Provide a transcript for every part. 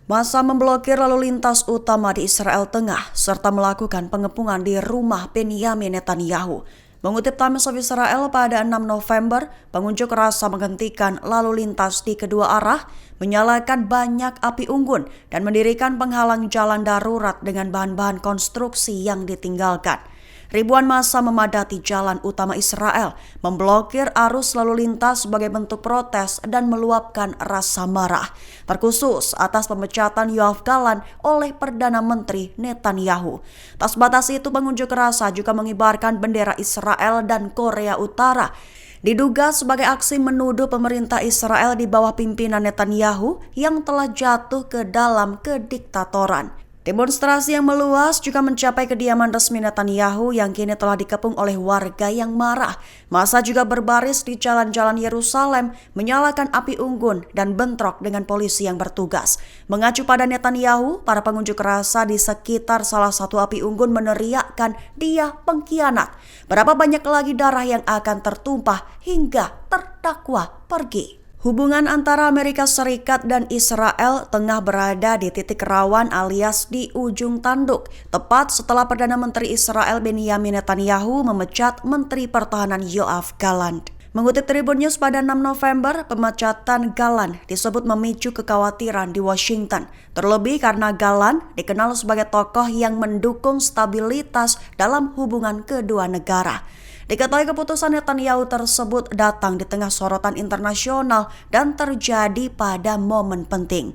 Massa memblokir lalu lintas utama di Israel Tengah serta melakukan pengepungan di rumah Benyamin Netanyahu. Mengutip Times of Israel pada 6 November, pengunjuk rasa menghentikan lalu lintas di kedua arah, menyalakan banyak api unggun, dan mendirikan penghalang jalan darurat dengan bahan-bahan konstruksi yang ditinggalkan. Ribuan massa memadati jalan utama Israel, memblokir arus lalu lintas sebagai bentuk protes dan meluapkan rasa marah, terkhusus atas pemecatan Yoav Gallant oleh Perdana Menteri Netanyahu. Tak sebatas itu, pengunjuk rasa juga mengibarkan bendera Israel dan Korea Utara, diduga sebagai aksi menuduh pemerintah Israel di bawah pimpinan Netanyahu yang telah jatuh ke dalam kediktatoran. Demonstrasi yang meluas juga mencapai kediaman resmi Netanyahu yang kini telah dikepung oleh warga yang marah. Massa juga berbaris di jalan-jalan Yerusalem, menyalakan api unggun dan bentrok dengan polisi yang bertugas. Mengacu pada Netanyahu, para pengunjuk rasa di sekitar salah satu api unggun meneriakkan "Dia pengkhianat". Berapa banyak lagi darah yang akan tertumpah hingga terdakwa pergi. Hubungan antara Amerika Serikat dan Israel tengah berada di titik rawan alias di ujung tanduk, tepat setelah Perdana Menteri Israel Benyamin Netanyahu memecat Menteri Pertahanan Yoav Gallant. Mengutip Tribun News pada 6 November, pemecatan Gallant disebut memicu kekhawatiran di Washington, terlebih karena Gallant dikenal sebagai tokoh yang mendukung stabilitas dalam hubungan kedua negara. Diketahui keputusan Netanyahu tersebut datang di tengah sorotan internasional dan terjadi pada momen penting.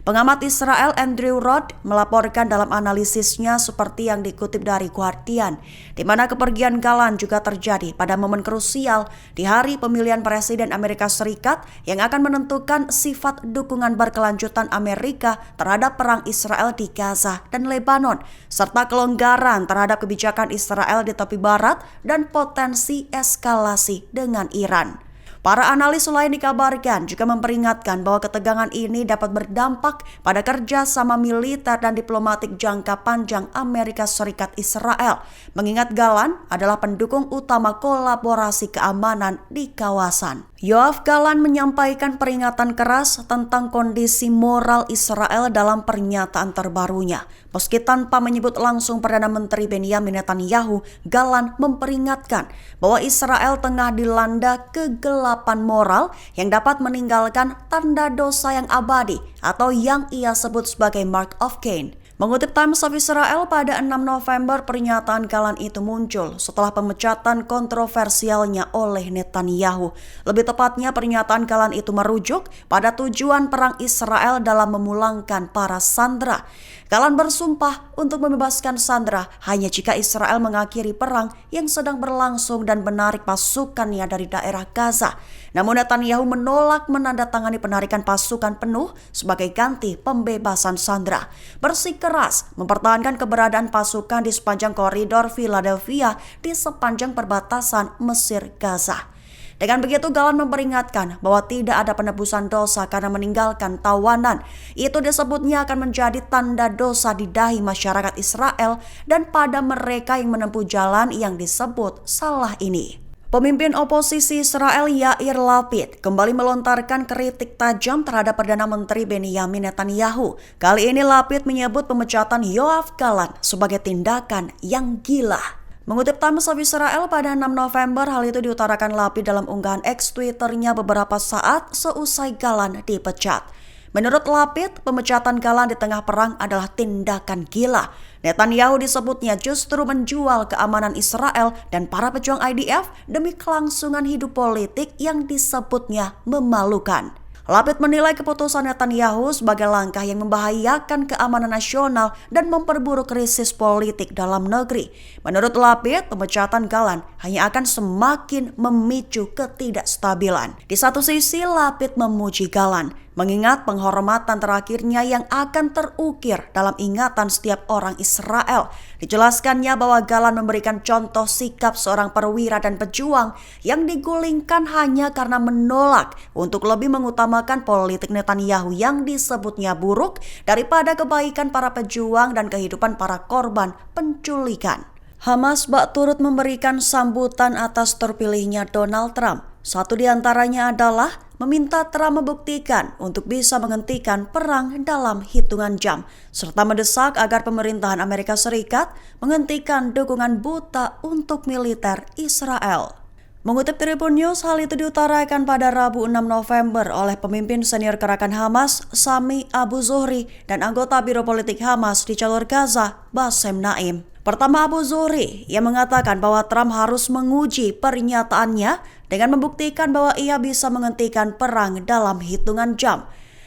Pengamat Israel Andrew Roth melaporkan dalam analisisnya seperti yang dikutip dari Guardian, di mana kepergian Gallant juga terjadi pada momen krusial di hari pemilihan Presiden Amerika Serikat yang akan menentukan sifat dukungan berkelanjutan Amerika terhadap perang Israel di Gaza dan Lebanon, serta kelonggaran terhadap kebijakan Israel di tepi barat dan potensi eskalasi dengan Iran. Para analis lain dikabarkan juga memperingatkan bahwa ketegangan ini dapat berdampak pada kerjasama militer dan diplomatik jangka panjang Amerika Serikat Israel, mengingat Gallant adalah pendukung utama kolaborasi keamanan di kawasan. Yoav Gallant menyampaikan peringatan keras tentang kondisi moral Israel dalam pernyataan terbarunya. Meski tanpa menyebut langsung Perdana Menteri Benyamin Netanyahu, Gallant memperingatkan bahwa Israel tengah dilanda kegelapan moral yang dapat meninggalkan tanda dosa yang abadi atau yang ia sebut sebagai Mark of Cain. Mengutip Times of Israel pada 6 November, pernyataan Gallant itu muncul setelah pemecatan kontroversialnya oleh Netanyahu. Lebih tepatnya, pernyataan Gallant itu merujuk pada tujuan perang Israel dalam memulangkan para sandera. Gallant bersumpah untuk membebaskan sandera hanya jika Israel mengakhiri perang yang sedang berlangsung dan menarik pasukannya dari daerah Gaza. Namun Netanyahu menolak menandatangani penarikan pasukan penuh sebagai ganti pembebasan sandera. Bersikeras mempertahankan keberadaan pasukan di sepanjang koridor Philadelphia di sepanjang perbatasan Mesir Gaza. Dengan begitu, Gallant memperingatkan bahwa tidak ada penebusan dosa karena meninggalkan tawanan. Itu disebutnya akan menjadi tanda dosa di dahi masyarakat Israel dan pada mereka yang menempuh jalan yang disebut salah ini. Pemimpin oposisi Israel Yair Lapid kembali melontarkan kritik tajam terhadap Perdana Menteri Benyamin Netanyahu. Kali ini Lapid menyebut pemecatan Yoav Gallant sebagai tindakan yang gila. Mengutip Times of Israel pada 6 November, hal itu diutarakan Lapid dalam unggahan X Twitternya beberapa saat seusai Gallant dipecat. Menurut Lapid, pemecatan Gallant di tengah perang adalah tindakan gila. Netanyahu disebutnya justru menjual keamanan Israel dan para pejuang IDF demi kelangsungan hidup politik yang disebutnya memalukan. Lapid menilai keputusan Netanyahu sebagai langkah yang membahayakan keamanan nasional dan memperburuk krisis politik dalam negeri. Menurut Lapid, pemecatan Gallant hanya akan semakin memicu ketidakstabilan. Di satu sisi, Lapid memuji Gallant, mengingat penghormatan terakhirnya yang akan terukir dalam ingatan setiap orang Israel. Dijelaskannya bahwa Gallant memberikan contoh sikap seorang perwira dan pejuang yang digulingkan hanya karena menolak untuk lebih mengutamakan politik Netanyahu yang disebutnya buruk daripada kebaikan para pejuang dan kehidupan para korban penculikan. Hamas bak turut memberikan sambutan atas terpilihnya Donald Trump. Satu di antaranya adalah meminta Trump membuktikan untuk bisa menghentikan perang dalam hitungan jam, serta mendesak agar pemerintahan Amerika Serikat menghentikan dukungan buta untuk militer Israel. Mengutip Tribun News, hal itu diutarakan pada Rabu 6 November oleh pemimpin senior gerakan Hamas, Sami Abu Zuhri, dan anggota Biro Politik Hamas di Jalur Gaza, Bassem Naim. Pertama, Abu Zuhri yang mengatakan bahwa Trump harus menguji pernyataannya dengan membuktikan bahwa ia bisa menghentikan perang dalam hitungan jam.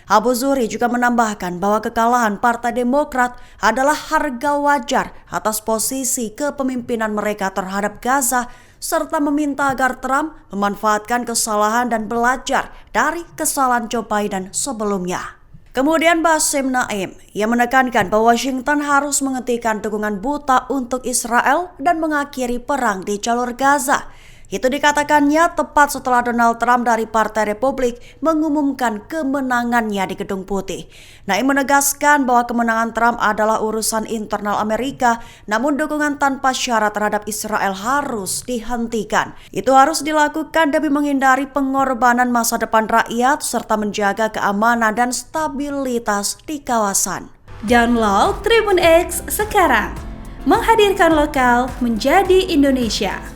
Abu Zuhri juga menambahkan bahwa kekalahan Partai Demokrat adalah harga wajar atas posisi kepemimpinan mereka terhadap Gaza, serta meminta agar Trump memanfaatkan kesalahan dan belajar dari kesalahan Joe Biden sebelumnya. Kemudian Bassem Naim yang menekankan bahwa Washington harus menghentikan dukungan buta untuk Israel dan mengakhiri perang di Jalur Gaza. Itu dikatakannya tepat setelah Donald Trump dari Partai Republik mengumumkan kemenangannya di Gedung Putih. Naim menegaskan bahwa kemenangan Trump adalah urusan internal Amerika, namun dukungan tanpa syarat terhadap Israel harus dihentikan. Itu harus dilakukan demi menghindari pengorbanan masa depan rakyat serta menjaga keamanan dan stabilitas di kawasan. Download Tribun X sekarang, menghadirkan lokal menjadi Indonesia.